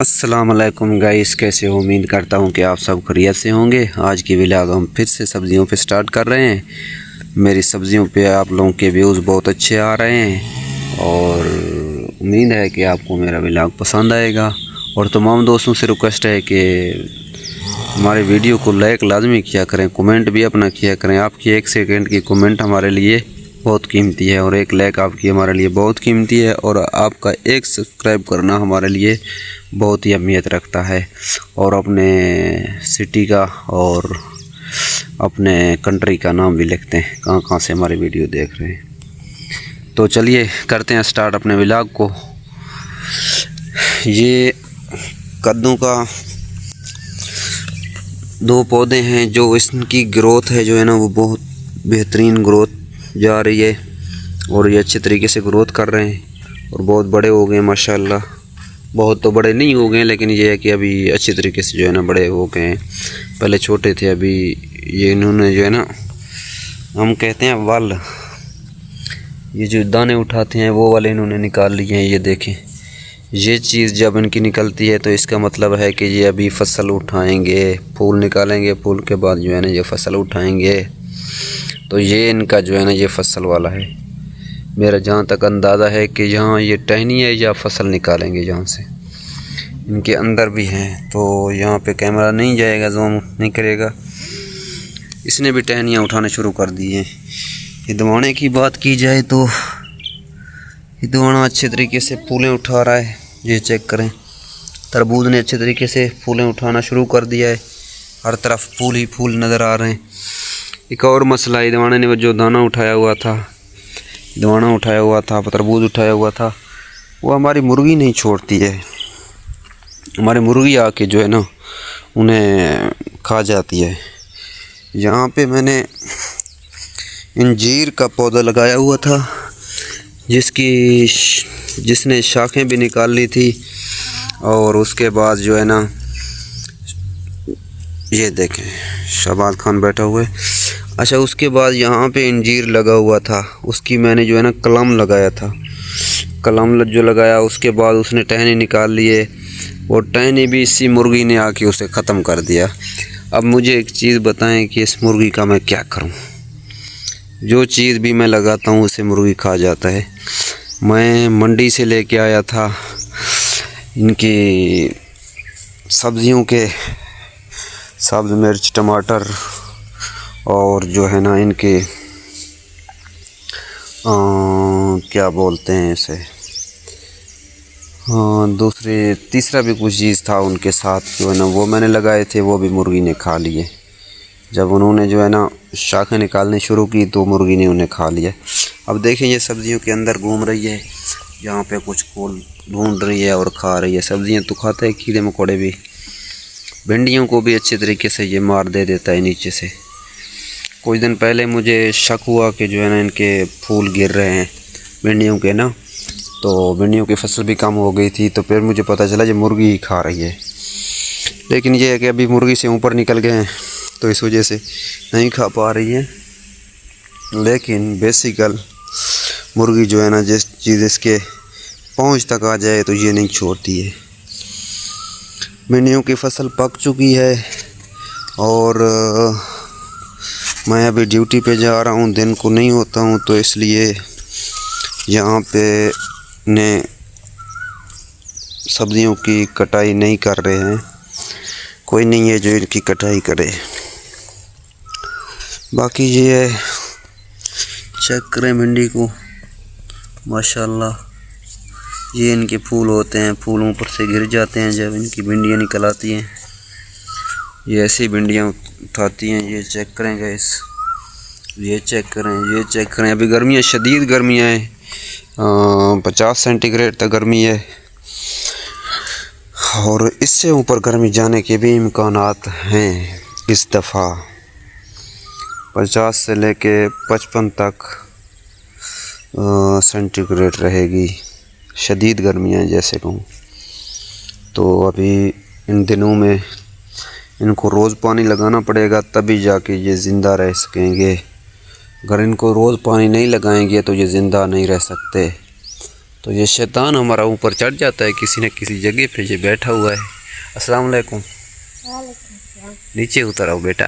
अस्सलाम वालेकुम गाइस, कैसे हो? उम्मीद करता हूँ कि आप सब खैरियत से होंगे। आज की व्लॉग हम फिर से सब्जियों पे स्टार्ट कर रहे हैं। मेरी सब्जियों पे आप लोगों के व्यूज़ बहुत अच्छे आ रहे हैं और उम्मीद है कि आपको मेरा व्लॉग पसंद आएगा। और तमाम दोस्तों से रिक्वेस्ट है कि हमारे वीडियो को लाइक लाजमी किया करें, कमेंट भी अपना किया करें। आपकी 1 सेकंड की कमेंट हमारे लिए बहुत कीमती है और 1 लाइक आपकी हमारे लिए बहुत कीमती है और आपका 1 सब्सक्राइब करना हमारे लिए बहुत ही अहमियत रखता है। और अपने सिटी का और अपने कंट्री का नाम भी लिखते हैं, कहाँ कहाँ से हमारे वीडियो देख रहे हैं। तो चलिए करते हैं स्टार्ट अपने व्लॉग को। ये कद्दू का 2 पौधे हैं जो इसकी ग्रोथ है जो है ना वो बहुत बेहतरीन ग्रोथ जा रही है और ये अच्छे तरीके से ग्रोथ कर रहे हैं और बहुत बड़े हो गए माशाल्लाह। बहुत तो बड़े नहीं हो गए लेकिन ये है कि अभी अच्छे तरीके से जो है ना बड़े हो गए हैं। पहले छोटे थे, अभी ये इन्होंने जो है ना हम कहते हैं वल, ये जो दाने उठाते हैं वो वाले इन्होंने निकाल लिए हैं। ये देखें, ये चीज़ जब इनकी निकलती है तो इसका मतलब है कि ये अभी फसल उठाएंगे, फूल निकालेंगे, फूल के बाद जो है ना ये फसल उठाएंगे। तो ये इनका जो है ना ये फसल वाला है। मेरा जहाँ तक अंदाज़ा है कि यहाँ ये टहनी है या फसल निकालेंगे जहाँ से। इनके अंदर भी हैं तो यहाँ पे कैमरा नहीं जाएगा, जूम नहीं करेगा। इसने भी टहनियाँ उठाने शुरू कर दी हैं। हिदवाने की बात की जाए तो हिदवाना अच्छे तरीके से फूलें उठा रहा है। ये चेक करें, तरबूज ने अच्छे तरीके से फूलें उठाना शुरू कर दिया है। हर तरफ फूल ही फूल नज़र आ रहे हैं। एक और मसला, हिदवाने ने जो दाना उठाया हुआ था, हिदवाना उठाया हुआ था, तरबूज उठाया हुआ था, वो हमारी मुर्गी नहीं छोड़ती है। हमारी मुर्गी आके जो है ना उन्हें खा जाती है। यहाँ पे मैंने इंजीर का पौधा लगाया हुआ था जिसने शाखें भी निकाल ली थी और उसके बाद जो है ना ये देखें शहबाज खान बैठा हुआ है। अच्छा, उसके बाद यहाँ पे इंजीर लगा हुआ था, उसकी मैंने जो है ना कलम लगाया था। कलम जो लगाया उसके बाद उसने टहनी निकाल लिए और टहनी भी इसी मुर्गी ने आके उसे ख़त्म कर दिया। अब मुझे एक चीज़ बताएं कि इस मुर्गी का मैं क्या करूं? जो चीज़ भी मैं लगाता हूं उसे मुर्गी खा जाता है। मैं मंडी से लेके आया था इनकी सब्जियों के सब्ज़ मिर्च, टमाटर और जो है ना इनके क्या बोलते हैं इसे, दूसरे तीसरा भी कुछ चीज़ था उनके साथ जो है ना वो मैंने लगाए थे, वो भी मुर्गी ने खा लिए। जब उन्होंने जो है ना शाखें निकालनी शुरू की तो मुर्गी ने उन्हें खा लिया। अब देखें ये सब्जियों के अंदर घूम रही है, यहाँ पे कुछ फूल ढूंढ रही है और खा रही है। सब्जियाँ तो खाता है, कीड़े मकोड़े भी। भिंडियों को भी अच्छे तरीके से ये मार दे देता है नीचे से। कुछ दिन पहले मुझे शक हुआ कि जो है ना इनके फूल गिर रहे हैं भिंडियों के ना, तो भिंडियों की फसल भी कम हो गई थी। तो फिर मुझे पता चला ये मुर्गी ही खा रही है। लेकिन ये है कि अभी मुर्गी से ऊपर निकल गए हैं तो इस वजह से नहीं खा पा रही है। लेकिन बेसिकल मुर्गी जो है ना जिस चीज़ इसके पहुंच तक आ जाए तो ये नहीं छोड़ती है। भिंडियों की फसल पक चुकी है और मैं अभी ड्यूटी पे जा रहा हूँ, दिन को नहीं होता हूँ तो इसलिए यहाँ पे ने सब्जियों की कटाई नहीं कर रहे हैं। कोई नहीं है जो इनकी कटाई करे। बाकी ये है, चेक करें भिंडी को, माशाल्लाह ये इनके फूल होते हैं, फूल ऊपर से गिर जाते हैं जब इनकी भिंडियाँ निकल आती हैं। ये ऐसी भिंडियाँ उठाती हैं। ये चेक करें गाइस, ये चेक करें, ये चेक करें। अभी गर्मियाँ, शदीद गर्मियाँ हैं, 50 सेंटीग्रेड तक गर्मी है और इससे ऊपर गर्मी जाने के भी इम्कानात हैं। इस दफ़ा 50 से लेके 55 तक सेंटीग्रेड रहेगी। शदीद गर्मियाँ जैसे कहूँ तो अभी इन दिनों में इनको रोज़ पानी लगाना पड़ेगा तभी जाके ये ज़िंदा रह सकेंगे। अगर इनको रोज़ पानी नहीं लगाएंगे तो ये ज़िंदा नहीं रह सकते। तो ये शैतान हमारा ऊपर चढ़ जाता है किसी न किसी जगह पे, ये बैठा हुआ है। अस्सलाम वालेकुम। नीचे उतर आओ बेटा,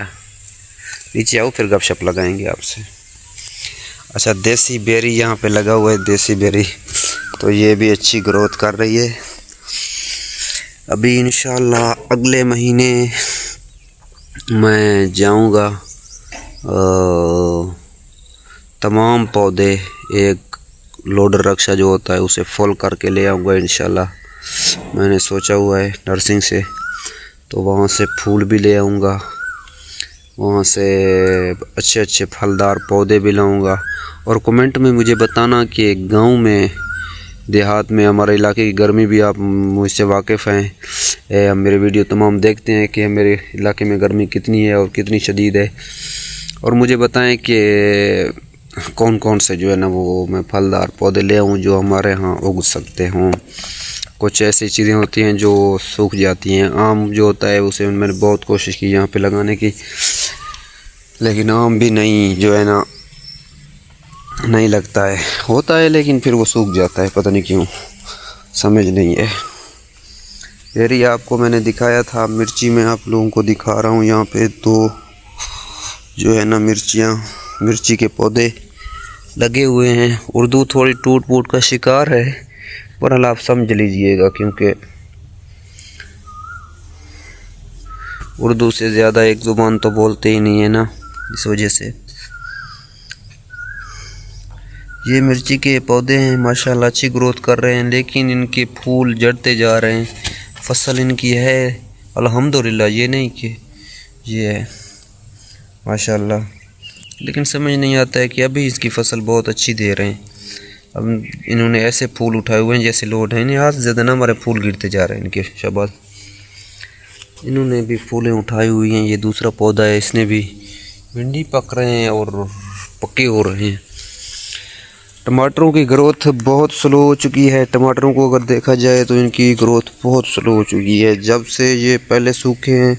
नीचे आओ, फिर गपशप लगाएंगे आपसे। अच्छा, देसी बेरी यहाँ पे लगा हुआ है, देसी बेरी। तो ये भी अच्छी ग्रोथ कर रही है। अभी इंशाल्लाह अगले महीने मैं जाऊँगा, तमाम पौधे एक लोडर रक्षा जो होता है उसे फुल करके ले आऊँगा इंशाल्लाह। मैंने सोचा हुआ है नर्सिंग से, तो वहाँ से फूल भी ले आऊँगा, वहाँ से अच्छे अच्छे फलदार पौधे भी लाऊँगा। और कमेंट में मुझे बताना कि गांव में, देहात में, हमारे इलाके की गर्मी भी आप मुझसे वाकिफ़ हैं। हम मेरे वीडियो तमाम देखते हैं कि मेरे इलाके में गर्मी कितनी है और कितनी शदीद है। और मुझे बताएं कि कौन कौन से जो है ना वो मैं फलदार पौधे ले आऊँ जो हमारे यहाँ उग सकते हों। कुछ ऐसी चीज़ें होती हैं जो सूख जाती हैं। आम जो होता है उसे मैंने बहुत कोशिश की यहाँ पे लगाने की, लेकिन आम भी नहीं जो है ना नहीं लगता है, होता है लेकिन फिर वो सूख जाता है, पता नहीं क्यों, समझ नहीं है। बेरी आपको मैंने दिखाया था, मिर्ची में आप लोगों को दिखा रहा हूँ। यहाँ पे तो जो है ना मिर्ची के पौधे लगे हुए हैं। उर्दू थोड़ी टूट फूट का शिकार है, पर आप समझ लीजिएगा, क्योंकि उर्दू से ज़्यादा एक ज़ुबान तो बोलते ही नहीं है ना, इस वजह से। ये मिर्ची के पौधे हैं, माशाल्लाह अच्छी ग्रोथ कर रहे हैं, लेकिन इनके फूल जड़ते जा रहे हैं। फसल इनकी है अल्हम्दुलिल्लाह, ये नहीं कि ये है माशाल्लाह, लेकिन समझ नहीं आता है कि अभी इसकी फसल बहुत अच्छी दे रहे हैं। अब इन्होंने ऐसे फूल उठाए हुए हैं जैसे लोड हैं, इन्हें हाथ ज़्यादा ना हमारे फूल गिरते जा रहे हैं इनके। शाबाश, इन्होंने भी फूलें उठाई हुई हैं। ये दूसरा पौधा है, इसने भी भिंडी पक रहे हैं और पक्के हो रहे हैं। टमाटरों की ग्रोथ बहुत स्लो हो चुकी है। टमाटरों को अगर देखा जाए तो इनकी ग्रोथ बहुत स्लो हो चुकी है। जब से ये पहले सूखे हैं,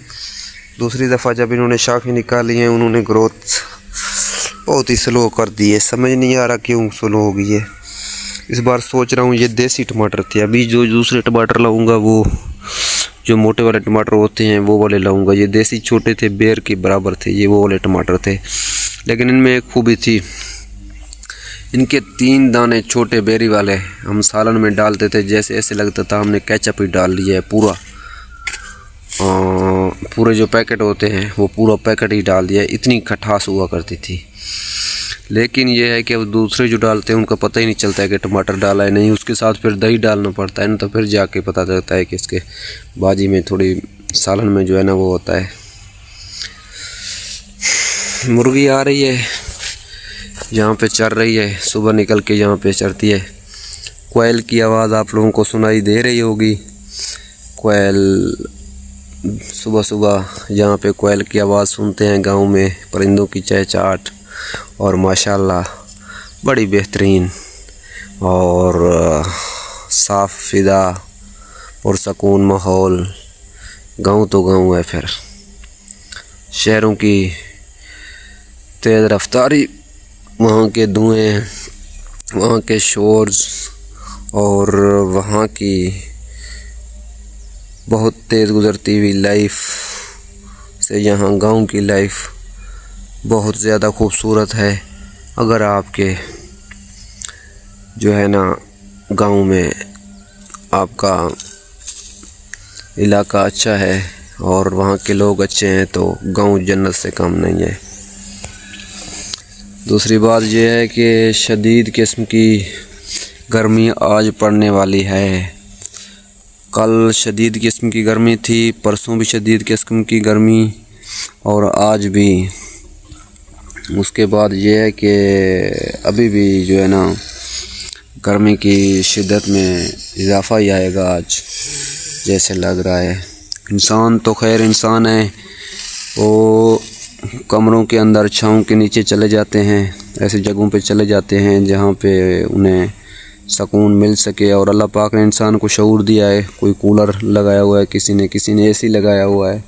दूसरी दफ़ा जब इन्होंने शाखें निकाली हैं, उन्होंने ग्रोथ बहुत ही स्लो कर दी है। समझ नहीं आ रहा क्यों स्लो हो गई है। इस बार सोच रहा हूँ ये देसी टमाटर थे। अभी जो दूसरे टमाटर लाऊंगा वो जो मोटे वाले टमाटर होते हैं वो वाले लाऊंगा। ये देसी छोटे थे, बेर के बराबर थे, ये वो वाले टमाटर थे। लेकिन इनमें एक खूबी थी, इनके 3 दाने छोटे बेरी वाले हम सालन में डालते थे, जैसे ऐसे लगता था हमने केचप ही डाल लिया है। पूरे जो पैकेट होते हैं वो पूरा पैकेट ही डाल दिया है, इतनी खटास हुआ करती थी। लेकिन ये है कि अब दूसरे जो डालते हैं उनका पता ही नहीं चलता है कि टमाटर डाला है नहीं। उसके साथ फिर दही डालना पड़ता है ना, तो फिर जाके पता चलता है कि इसके बाजी में थोड़ी सालन में जो है ना वो होता है। मुर्गी आ रही है, यहाँ पे चर रही है, सुबह निकल के यहाँ पे चरती है। कोयल की आवाज़ आप लोगों को सुनाई दे रही होगी। कोयल सुबह सुबह यहाँ पे कोयल की आवाज़ सुनते हैं गांव में, परिंदों की चहचहाट, और माशाल्लाह बड़ी बेहतरीन और साफ़ फिदा पुरसकून माहौल। गांव तो गांव है, फिर शहरों की तेज़ रफ्तारी, वहाँ के धुएँ, वहाँ के शोर और वहाँ की बहुत तेज़ गुज़रती हुई लाइफ से यहाँ गांव की लाइफ बहुत ज़्यादा खूबसूरत है। अगर आपके जो है ना गांव में आपका इलाका अच्छा है और वहाँ के लोग अच्छे हैं तो गांव जन्नत से कम नहीं है। दूसरी बात यह है कि शदीद किस्म की गर्मी आज पड़ने वाली है। कल शदीद किस्म की गर्मी थी, परसों भी शदीद किस्म की गर्मी, और आज भी। उसके बाद ये है कि अभी भी जो है ना गर्मी की शिद्दत में इजाफ़ा ही आएगा आज, जैसे लग रहा है। इंसान तो खैर इंसान है, वो कमरों के अंदर छाँव के नीचे चले जाते हैं, ऐसी जगहों पे चले जाते हैं जहाँ पे उन्हें सुकून मिल सके। और अल्लाह पाक ने इंसान को शऊर दिया है। कोई कूलर लगाया हुआ है, किसी ने एसी लगाया हुआ है,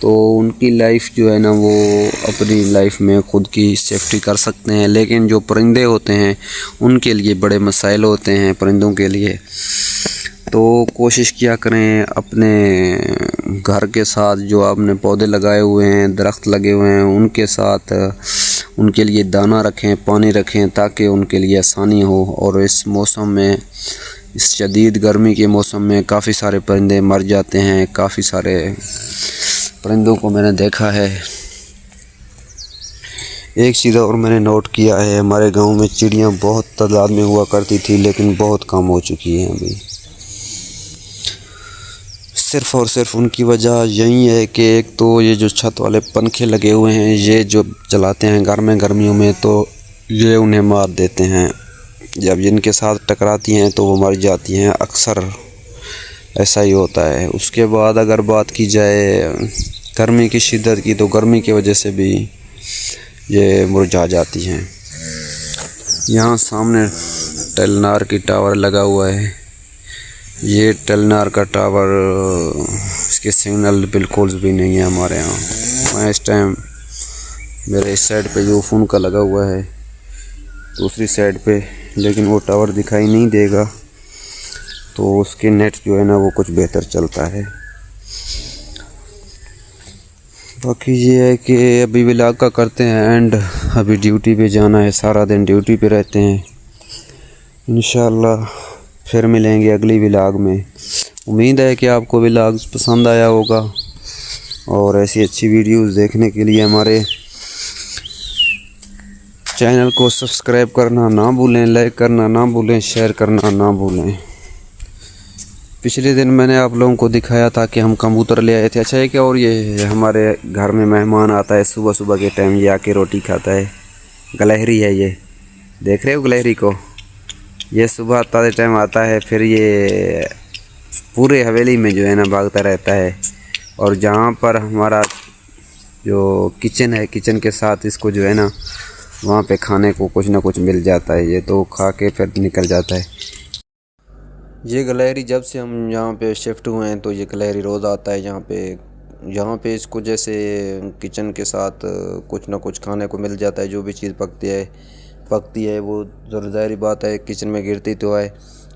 तो उनकी लाइफ जो है ना वो अपनी लाइफ में ख़ुद की सेफ्टी कर सकते हैं। लेकिन जो परिंदे होते हैं उनके लिए बड़े मसाइल होते हैं परिंदों के लिए। तो कोशिश किया करें अपने घर के साथ जो आपने पौधे लगाए हुए हैं, दरख्त लगे हुए हैं, उनके साथ उनके लिए दाना रखें, पानी रखें, ताकि उनके लिए आसानी हो। और इस मौसम में, इस शदीद गर्मी के मौसम में काफ़ी सारे परिंदे मर जाते हैं। काफ़ी सारे परिंदों को मैंने देखा है। एक चीज़ और मैंने नोट किया है, हमारे गांव में चिड़ियां बहुत तादाद में हुआ करती थी, लेकिन बहुत कम हो चुकी हैं अभी। सिर्फ़ और सिर्फ उनकी वजह यही है कि एक तो ये जो छत वाले पंखे लगे हुए हैं, ये जो चलाते हैं घर में गर्मियों में, तो ये उन्हें मार देते हैं। जब जिनके साथ टकराती हैं तो वो मर जाती हैं, अक्सर ऐसा ही होता है। उसके बाद अगर बात की जाए गर्मी की शिद्दत की, तो गर्मी की वजह से भी ये मुरझा जाती हैं। यहाँ सामने टेलीनॉर की टावर लगा हुआ है। ये टेलीनॉर का टावर, इसके सिग्नल बिल्कुल भी नहीं है हमारे यहाँ। मैं इस टाइम मेरे इस साइड पे जो फ़ोन का लगा हुआ है, दूसरी साइड पे, लेकिन वो टावर दिखाई नहीं देगा। तो उसके नेट जो है ना वो कुछ बेहतर चलता है। बाकी ये है कि अभी व्लॉग का करते हैं एंड। अभी ड्यूटी पे जाना है, सारा दिन ड्यूटी पे रहते हैं। इंशाल्लाह फिर मिलेंगे अगली व्लॉग में। उम्मीद है कि आपको व्लॉग पसंद आया होगा, और ऐसी अच्छी वीडियोस देखने के लिए हमारे चैनल को सब्सक्राइब करना ना भूलें, लाइक करना ना भूलें, शेयर करना ना भूलें। पिछले दिन मैंने आप लोगों को दिखाया था कि हम कबूतर ले आए थे। अच्छा है कि, और ये हमारे घर में मेहमान आता है सुबह सुबह के टाइम, ये आके रोटी खाता है। गलहरी है ये, देख रहे हो गलहरी को? ये सुबह आता टाइम आता है, फिर ये पूरे हवेली में जो है ना भागता रहता है। और जहाँ पर हमारा जो किचन है, किचन के साथ इसको जो है ना वहाँ पे खाने को कुछ ना कुछ मिल जाता है। ये तो खा के फिर निकल जाता है। ये गलहरी जब से हम यहाँ पे शिफ्ट हुए हैं, तो ये गलहरी रोज़ आता है यहाँ पे इसको जैसे किचन के साथ कुछ ना कुछ खाने को मिल जाता है। जो भी चीज़ पकती है वो ज़ाहिर बात है किचन में गिरती तो है,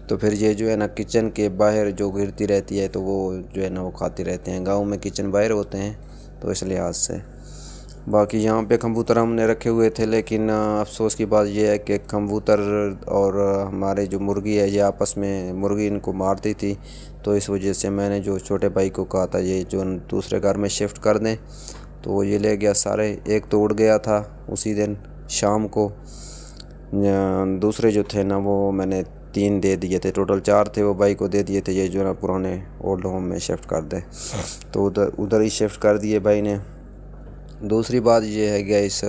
तो फिर ये जो है ना किचन के बाहर जो गिरती रहती है, तो वो जो है ना वो खाते रहते हैं। गाँव में किचन बाहर होते हैं, तो इस लिहाज से। बाकी यहाँ पे कबूतर हमने रखे हुए थे, लेकिन अफसोस की बात यह है कि कबूतर और हमारे जो मुर्गी है, ये आपस में मुर्गी इनको मारती थी। तो इस वजह से मैंने जो छोटे भाई को कहा था ये जो दूसरे घर में शिफ्ट कर दें, तो ये ले गया सारे। एक तो उड़ गया था उसी दिन शाम को, दूसरे जो थे ना वो मैंने 3 दे दिए थे। टोटल 4 थे, वो भाई को दे दिए थे। ये जो ना पुराने ओल्ड होम में शिफ्ट कर दे, तो उधर ही शिफ्ट कर दिए भाई ने। दूसरी बात ये है गाइस,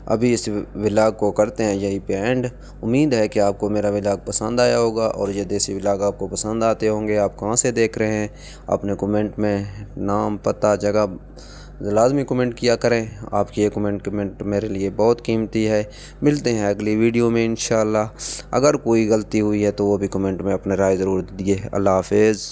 अभी इस व्लॉग को करते हैं यहीं पे एंड। उम्मीद है कि आपको मेरा व्लॉग पसंद आया होगा, और ये देसी व्लॉग आपको पसंद आते होंगे। आप कहाँ से देख रहे हैं अपने कमेंट में नाम, पता, जगह लाजमी कमेंट किया करें। आपकी ये कमेंट मेरे लिए बहुत कीमती है। मिलते हैं अगली वीडियो में इंशाल्लाह। अगर कोई गलती हुई है तो वो भी कमेंट में अपने राय ज़रूर दीजिए। अल्लाह हाफिज़।